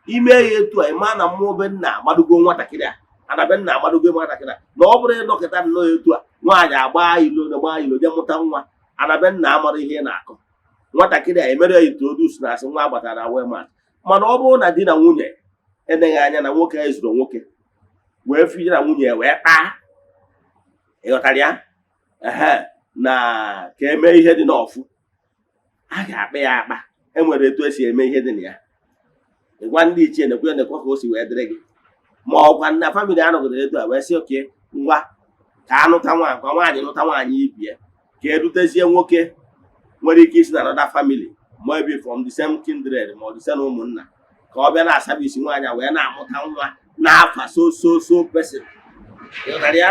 Ime ya etu a, ịma na mmụọ be nna agbadogo nwatakịrị a, ana be nna agbadogo nwatakịrị a, na ọ bụrụ ịdọkịta nnọọ etu a, nwaanyị agba ilo jee mụta nwa, ana be nna amara ihe ị na-akọ. Nwatakịrị a emere ya introduce na asị nwa gbatara na away match. Mana ọ bụrụ na di na nwunye eneghị anya na nwoke ya zụrụ nwoke wee finye na nwunye wee kpaa, ịghọtara ya, na ka eme ihe dị n'ọfụ, a ga-akpa ya akpa. Enwere etu esi eme ihe dị na ya. Ịgwa ndị ichie nekwe ka o si wee dịrị gị, ma ọkwa na famili anọgidere etu a wee sị oke ngwa ka anụta nwaanyị, kwa nwaanyị nụta nwaanyị ibie, ka edutezie nwoke nwere ike isi na another family, maybe from the same kindred ma ọ dị same ụmụnna, ka ọ bịa na-asabisi nwaanyị wee na-amụta nwa n'afa so person. Ịghọtara ya?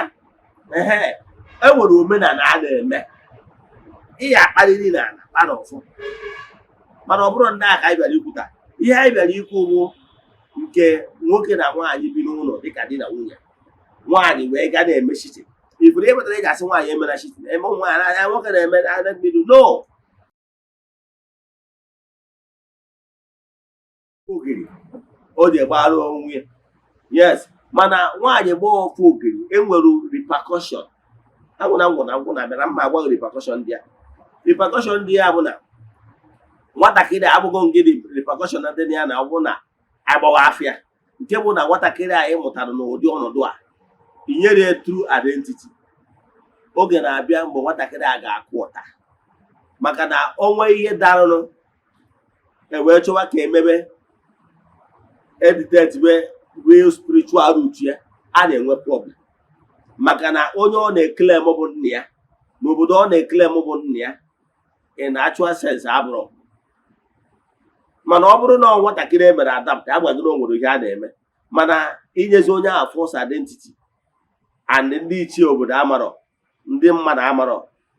E nwere omenala a na-eme, ị ya akparịrị na ala kpa n'ọfọ. Mana ọ bụrụ ndị a ka anyị bịara ikwuta, ihe anyị bịara ikwu bụ nke nwoke na nwaanyị bi n'ụlọ dịka di na nwunye. Nwaanyị wee gaa na-eme shitin. Ifuru ihe pụtara ị ga-asị nwaanyị emena shitin, eme nwaanyị nwoke na-eme na no. ogiri o ji gbara onwe ya. Yes, mana nwaanyị gbaa ofu ogiri enwere repercussion. Agwụna abịa na mma agwaghị repercussion ndị a. Repercussion ndị ya bụ na nwatakịrị abụghị nke repercussion ndị ya na ọ bụ na agbawa afịa, nke bụ na nwatakịrị anyị mụtara n'ụdị ọnọdụ a inyere true identity. Oge na-abịa mgbe nwatakịrị a ga-akụ ụta, maka na onwe ihe darụrụ ewee chọwa ka emebe editetwe real spiritual root ya, a na-enwe problem. Maka na onye ọ na-eklem bụ nna ya n'obodo ọ na-eklem bụ nna ya in actual sense abụrụ. Mana ọ bụrụ na nwatakịrị emere adapt, agbagoro onwere ihe a na-eme, mana inyezi onye ahụ false identity and ndị ichie obodo amarọ, ndị mmadụ amarọ,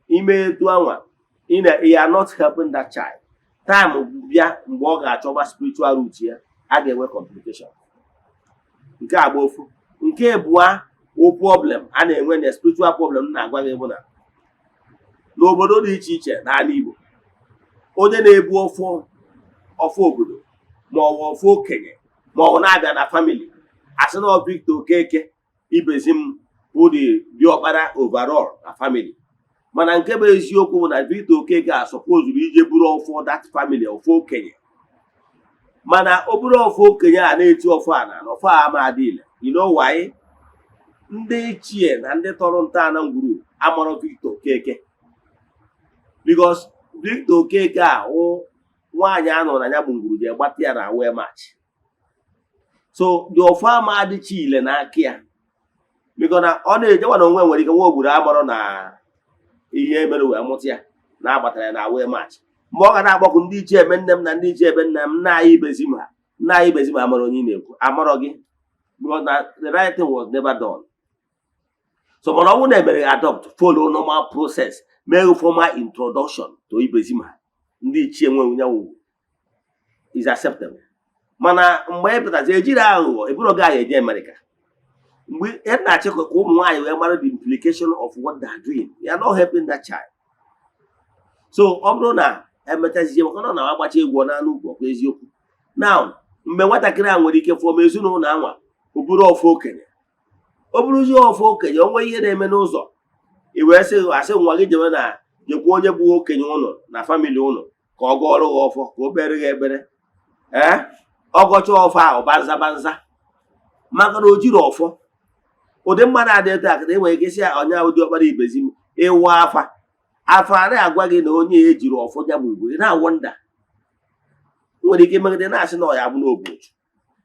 ime etu anwa you are not helping that child. Time bịa mgbe ọ ga-achọba spiritual root ya, a ga-enwe complication. Nke a bụ ofu. Nke abụọ o problem a na-enwe na spiritual problem na-agwa gị bụ na n'obodo dị iche iche n'ala Igbo, onye na-ebu ọfọ obodo ma ọ bụ ọfọ okenye ma ọ na-abịa na family, asị na Victor Okeke Ibezim bụ dị ọkpara overall na family. Mana nke bụ eziokwu bụ na Victor Okeke a supposed ije buru ọfọ that family, ọfọ okenye. Mana o buru ọfọ okenye a na-eti ọfọ a na ọfọ a ama adịle. You know why? Ndị ichie na ndị tọrọ ntọala ngwuru amarọ Victor Okeke, because Victor Okeke a nwaanyị anọ na ya bụ ngwuru ji gbata ya na wee match. So the ọfọ ama adịcha ile na aka ya, because na ọ na-ejewa na onwe nwere ike nwa ogburu amarọ na ihe mere wee mụta ya na agbatara ya na wee match. Mgbe ọ ga na-agbakọ ndị ichie ebe nne m na ndị ichie ebe nna m, nna anyị Ibezim ha, nna anyị Ibezim amara onye na-ekwu amarọ gị, because na the right thing was never done. So mana ọ bụrụ na emere adopt, follow normal process, mee formal introduction to Ibezim ha, ndị ichie nwe nyanwụ is acceptable. Mana mgbe e pụtazi ejiri aghụghọ eburu gị anyị eje America, mgbe e na-achịkọ ka ụmụ nwaanyị wee mara the implication of what they are doing, you are not helping that child. So ọ bụrụ na emechazie maka na na-agbacha egwu n'anụ ugwu ọkwa eziokwu. Now mgbe nwatakịrị a nwere ike fọm ezinụlọ anwa o buru ọfọ okenye, o buruzie ọfọ okenye, onwe ihe na-eme n'ụzọ, i wee sị asị nwa gị jewe na jekwa onye bụ okenye ụlọ na famili ụlọ ka ọ gọọrọ gị ọfọ, ka o bere gị ebere. Ọ gọcha ọfọ ahụ banza maka na o jiri ọfọ. Ụdị mmadụ adị etu akịta enwere ike isi onye ahụ dị ọkpara Ibezim ịwa afa anaghị agwa gị na onye ejiri ọfọ ya bụ ngwuru, na-awọnda. Nwere ike megide na-asị na ọ ya bụ n'obu ụchụ,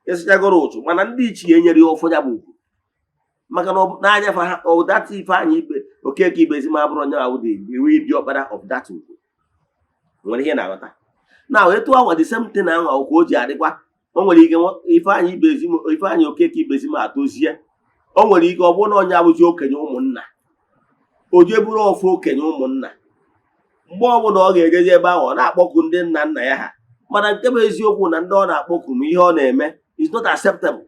esichagoro ụchụ, mana ndị ichie enyere ya ọfọ ya bụ ngwuru, maka na n'anya fa ha dat Ifeanyị Okeke Ibezim abụrụ onye ahụ dị dị ọkpara of that ngwuru. Nwere ihe na-aghọta na etu awa the same thing na anwa okwu o ji adịkwa. O nwere ike Ifeanyị Okeke Ibezim atozie, o nwere ike ọ bụrụ na onye abụzi okenye ụmụnna, o jee buru ọfọ okenye ụmụnna. Mgbe ọbụla ọ ga-ejezi ebe ahụ ọ na-akpọku ndị nna nna ya ha, mana nke bụ eziokwu na ndị ọ na-akpọku m ihe ọ na-eme is not acceptable.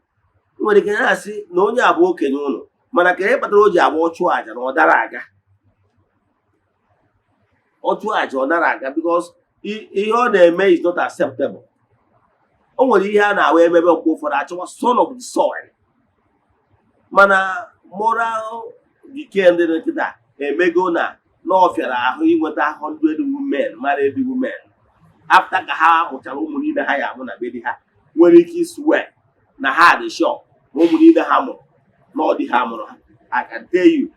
Nwere ike na-asị na onye abụ okenye ụlọ, mana ka ihe kpatara o ji agba ọchụ aja na ọ dara aga, ọchụ aja ọ dara aga because ihe ọ na-eme is not acceptable. O nwere ihe a na-awa emebe mgbe ụfọdụ achọwa son of the soil, mana moral decay ndị nkịta emego na n'ọfịara ahụ inweta 100 women married women after ka ha mụchara ụmụ niile ha ya amụ na be di ha, nwere ike iswe na ha dị sure na ụmụ niile ha mụrụ na ọ dị ha mụrụ ha. I can tell you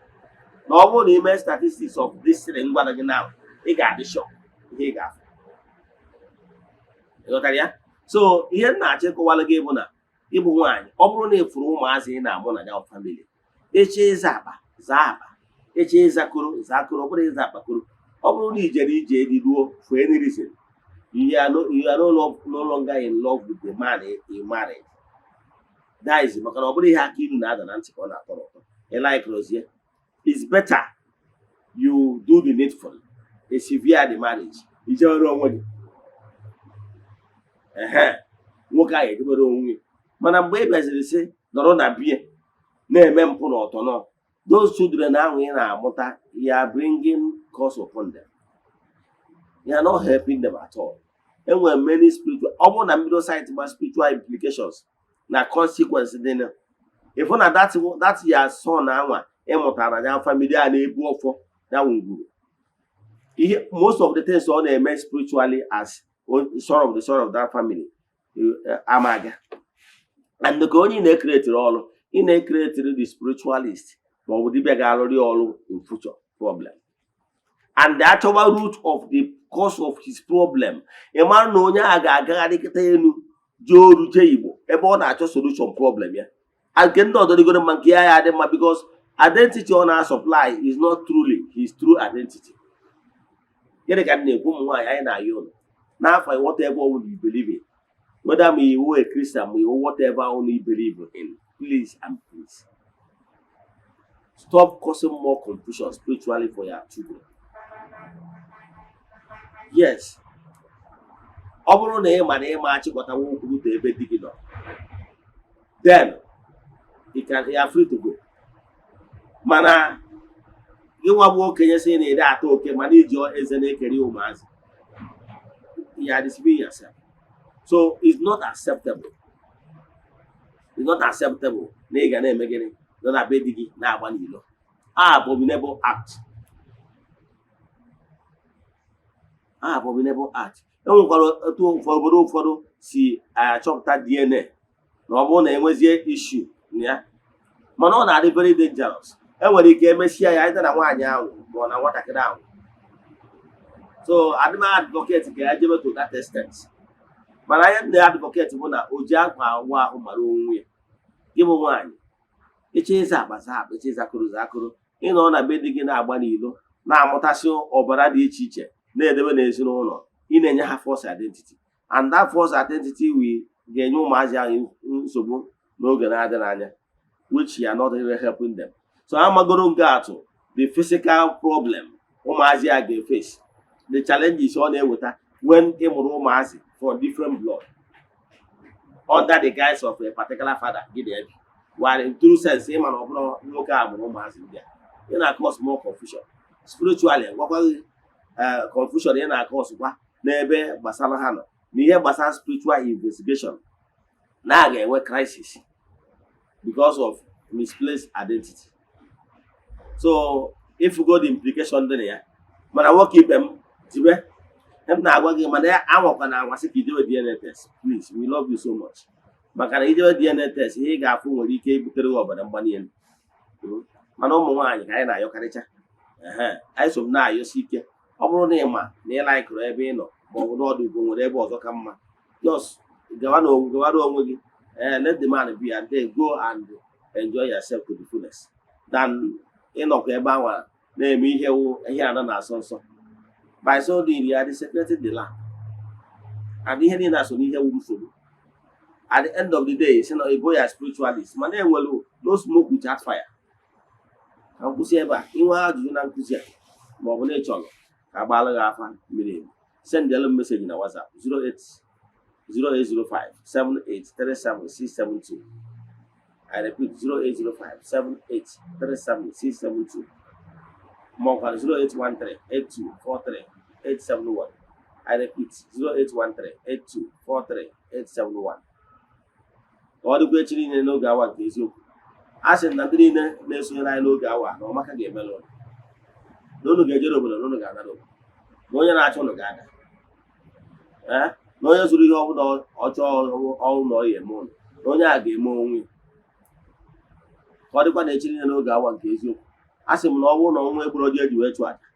na ọ bụrụ na ime statistics of this thing ngwara gị now, ị ga-adị sure ihe ị ga-afụ. Ịghọtara ya? So ihe m na-achọ ịkọwara gị bụ na ịbụ nwaanyị, ọ bụrụ na ị fụrụ ụmụazị ị na-amụ na ya family, eche ịza akpa zaa akpa, eche ịzakoro zakoro, ọ bụrụ ịza akpakoro. Ọ bụrụ na ijere ije dị ruo for any reason, you are no longer in love with the man you married. That is maka na ọ bụrụ ihe aka ilu na-ada na ntị ka ọ na-atọrọ ụtọ. Rozie, it's better you do the needful, a severe the marriage. Ije ọrụ onwe gị, nwoke ahụ edobere onwe. Mana mgbe ị bịaziri sị nọrọ na bie na-eme mpụ na ọtọnọ, those children ahụ ị na-amụta, you are bringing curse upon them. You are not helping them at all. enwere many spiritual ọ bụrụ na mbido site gba spiritual implications na consequence dị na ịfụ na that ya son anwa ịmụtara ya family a na-ebu ọfọ ya ngwuru ihe most of the things ọ na-eme spiritually as son of that family amaga and ka onye na-ekretiri ọrụ ị na-ekretiri the spiritualist ma ọ bụ dibịa ga-alụrị ọrụ in future problem and the actual root of the cause of his problem ị mara na onye a ga-agagharịkịta elu jee oru jee Igbo ebe ọ na-achọ solution problem ya nke ndị ọzọ dịgoro mma nke ya adị mma because identity ọ na-supply is not truly his true identity. Gịnị ka m na-ekwu ụmụ nwaanyị anyị na-ayọ ụlọ n'afọ whatever you believe in, whether ma iwu a Christian ma iwu whatever you believe in, please and please stop causing more confusion spiritually for your children. Yes, ọ bụrụ na ị ma na ị ma achịkọta nwokwuru ebe di gị nọ, then you are free to go. Mana gị nwa bụ okenye sị na ị atọ oke mana iji eze na-ekeri ụmụazị, you are deceiving yourself. So it's not acceptable. It's not acceptable na ị ga na-eme gịnị nọ na be di gị na-agba n'ilo. Abominable act. Abominable act. Enwekwara otu obodo ụfọdụ si achọpụta DNA na ọ bụrụ na enwezie issue na ya, mana ọ na-adị very dangerous. Enwere ike emesịa ya ịta na nwaanyị ahụ ma ọ na nwatakịrị ahụ. So adịm advocate ka ya jebe to that extent. Mana anya ndị advocate bụ na o ji akwa nwa ahụ mara onwe ya. Gị bụ nwaanyị eche ịza akpaza akpa eche ịza akụrụ ịnọ na be di gị na-agba n'ilo na-amụtasị ọbara dị iche iche na-edebe n'ezinụlọ, ị na-enye ha false identity, and that false identity will ga-enye ụmụazị ahụ nsogbu n'oge na-adịghị anya, which you are not even helping them. So amagoro nke atụ the physical problem ụmụazị a ga-face, the challenges ọ na-eweta when ị mụrụ ụmụazị from different blood under the guise of a particular father gị na-ebi, while in true sense ịma na ọ bụrụ nwoke a mụrụ ụmụazị ndị a, ị na-cause more confusion spiritually. Gwakwaghị confusion ị na-cause kwa n'ebe gbasara ha nọ na ihe gbasara spiritual investigation na a ga-enwe crisis because of misplaced identity. So if you go the implication dị na ya, mana nwoke ibe m tibe m na-agwa gị mana ya anwakwa na anwasị ka ijewe DNA test, please, we love you so much. Maka na ijewe DNA test ihe ị ga-afụ nwere ike ibutere gị ọbara mgbali elu. Mana ụmụ nwaanyị ka anyị na-ayọkarịcha, anyị so m na-ayọsi ike. Ọ bụrụ na ị ma na ị laikụrụ ebe ị nọ ma ọ bụ n'ọdụ Igbo nwere ebe ọzọ ka mma, just gawara onwe gị, let the man be and then go and enjoy yourself to the fullest than ịnọkwa ebe ahụ na-eme ihe anọ na-asọ nsọ. By so doing, you are desecrating the land, and ihe niile so n'ihe wuru nsogbu. At the end of the day, si na Igbo ya spiritualist mana enwere no smoke without fire. Ka nkwụsị ebe a, inwe ajụjụ na nkụzi a ma ọ bụ na ị chọrọ ka agbalụ gị afa mmiri emi, send them message na WhatsApp 0800578376672. I repeat 08057837672. More than 0813824381. I repeat 0813824381. Ọ dịkwa echi niile n'oge awa nke eziokwu. A sị na ndị niile na-esonye anyị n'oge awa na ọmaka ga-emelụ ụlọ. Na unu ga-ejere obodo na unu ga-aga n'obodo. Na onye na-achọ unu ga-aga. Na onye zụrụ ihe ọbụla ọ chọọ ọrụ na ọ ya eme ụlọ. Na onye a ga-eme onwe. Ka ọ dịkwa na echi niile n'oge awa nke eziokwu. A sị m na ọ bụrụ na ọnwa egburu ọjọọ eji wee chụọ aja,